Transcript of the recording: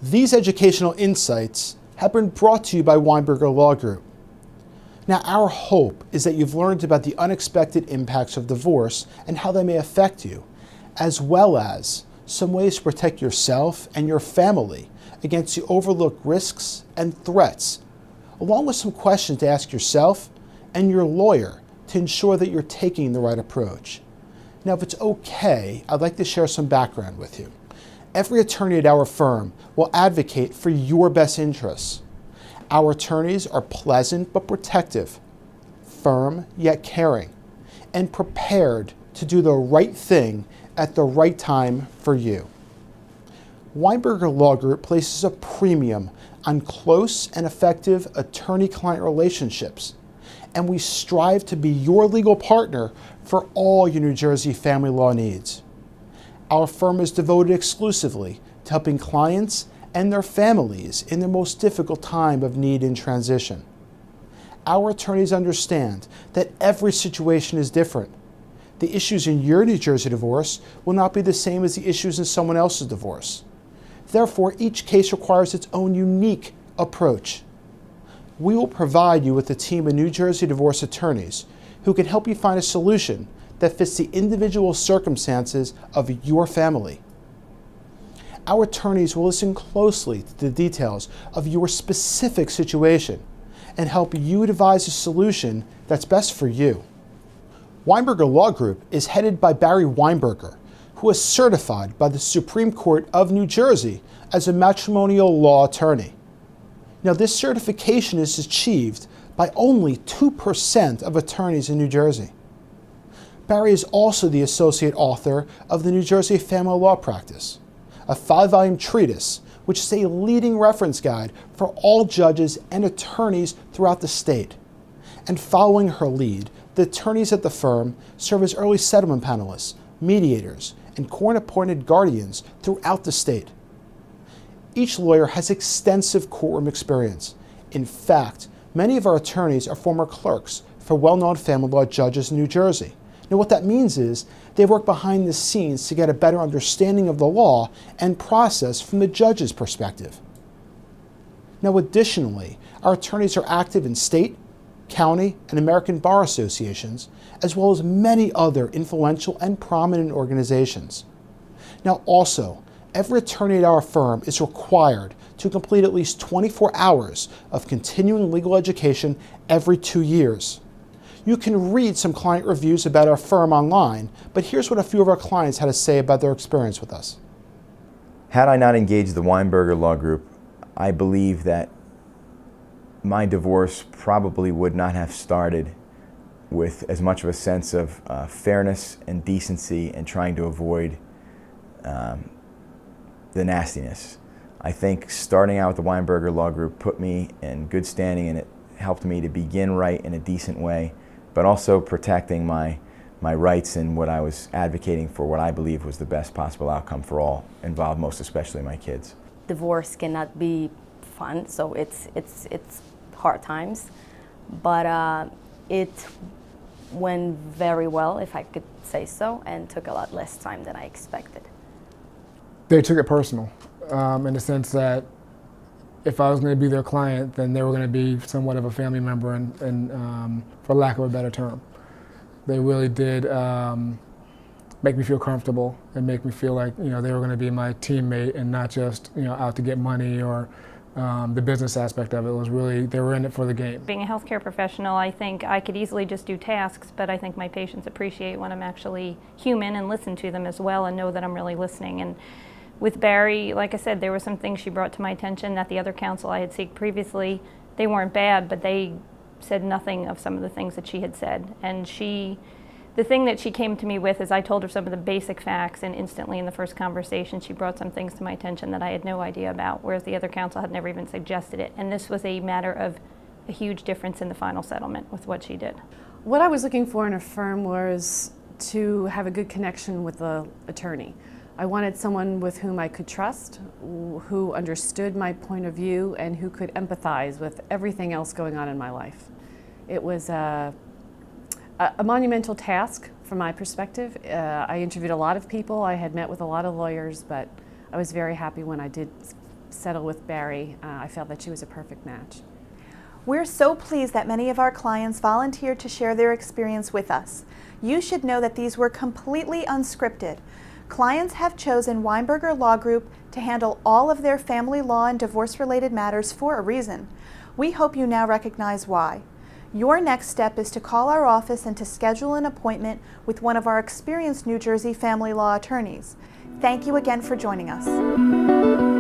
These educational insights have been brought to you by Weinberger Law Group. Now, our hope is that you've learned about the unexpected impacts of divorce and how they may affect you, as well as some ways to protect yourself and your family against the overlooked risks and threats, along with some questions to ask yourself and your lawyer to ensure that you're taking the right approach. Now, if it's okay, I'd like to share some background with you. Every attorney at our firm will advocate for your best interests. Our attorneys are pleasant but protective, firm yet caring, and prepared to do the right thing at the right time for you. Weinberger Law Group places a premium on close and effective attorney-client relationships, and we strive to be your legal partner for all your New Jersey family law needs. Our firm is devoted exclusively to helping clients and their families in their most difficult time of need and transition. Our attorneys understand that every situation is different. The issues in your New Jersey divorce will not be the same as the issues in someone else's divorce. Therefore, each case requires its own unique approach. We will provide you with a team of New Jersey divorce attorneys who can help you find a solution that fits the individual circumstances of your family. Our attorneys will listen closely to the details of your specific situation and help you devise a solution that's best for you. Weinberger Law Group is headed by Barry Weinberger, who is certified by the Supreme Court of New Jersey as a matrimonial law attorney. Now, this certification is achieved by only 2% of attorneys in New Jersey. Barry is also the associate author of the New Jersey Family Law Practice, a 5-volume treatise which is a leading reference guide for all judges and attorneys throughout the state. And following her lead, the attorneys at the firm serve as early settlement panelists, mediators, and court-appointed guardians throughout the state. Each lawyer has extensive courtroom experience. In fact, many of our attorneys are former clerks for well-known family law judges in New Jersey. Now, what that means is they work behind the scenes to get a better understanding of the law and process from the judge's perspective. Now, additionally, our attorneys are active in state, county, and American bar associations, as well as many other influential and prominent organizations. Now, also, every attorney at our firm is required to complete at least 24 hours of continuing legal education every 2 years. You can read some client reviews about our firm online, but here's what a few of our clients had to say about their experience with us. Had I not engaged the Weinberger Law Group, I believe that my divorce probably would not have started with as much of a sense of fairness and decency and trying to avoid the nastiness. I think starting out with the Weinberger Law Group put me in good standing, and it helped me to begin right in a decent way, but also protecting my rights and what I was advocating for, what I believe was the best possible outcome for all involved, most especially my kids. Divorce cannot be fun, so it's hard times, but it went very well, if I could say so, and took a lot less time than I expected. They took it personal, in the sense that if I was going to be their client, then they were going to be somewhat of a family member, and for lack of a better term. They really did make me feel comfortable and make me feel like they were going to be my teammate and not just out to get money or the business aspect of it. Was really, they were in it for the game. Being a healthcare professional, I think I could easily just do tasks, but I think my patients appreciate when I'm actually human and listen to them as well and know that I'm really listening. And with Barry, like I said, there were some things she brought to my attention that the other counsel I had seen previously, they weren't bad, but they said nothing of some of the things that she had said. And the thing that she came to me with is I told her some of the basic facts, and instantly in the first conversation she brought some things to my attention that I had no idea about, whereas the other counsel had never even suggested it. And this was a matter of a huge difference in the final settlement with what she did. What I was looking for in a firm was to have a good connection with the attorney. I wanted someone with whom I could trust, who understood my point of view, and who could empathize with everything else going on in my life. It was a monumental task from my perspective. I interviewed a lot of people, I had met with a lot of lawyers, but I was very happy when I did settle with Barry. I felt that she was a perfect match. We're so pleased that many of our clients volunteered to share their experience with us. You should know that these were completely unscripted. Clients have chosen Weinberger Law Group to handle all of their family law and divorce-related matters for a reason. We hope you now recognize why. Your next step is to call our office and to schedule an appointment with one of our experienced New Jersey family law attorneys. Thank you again for joining us.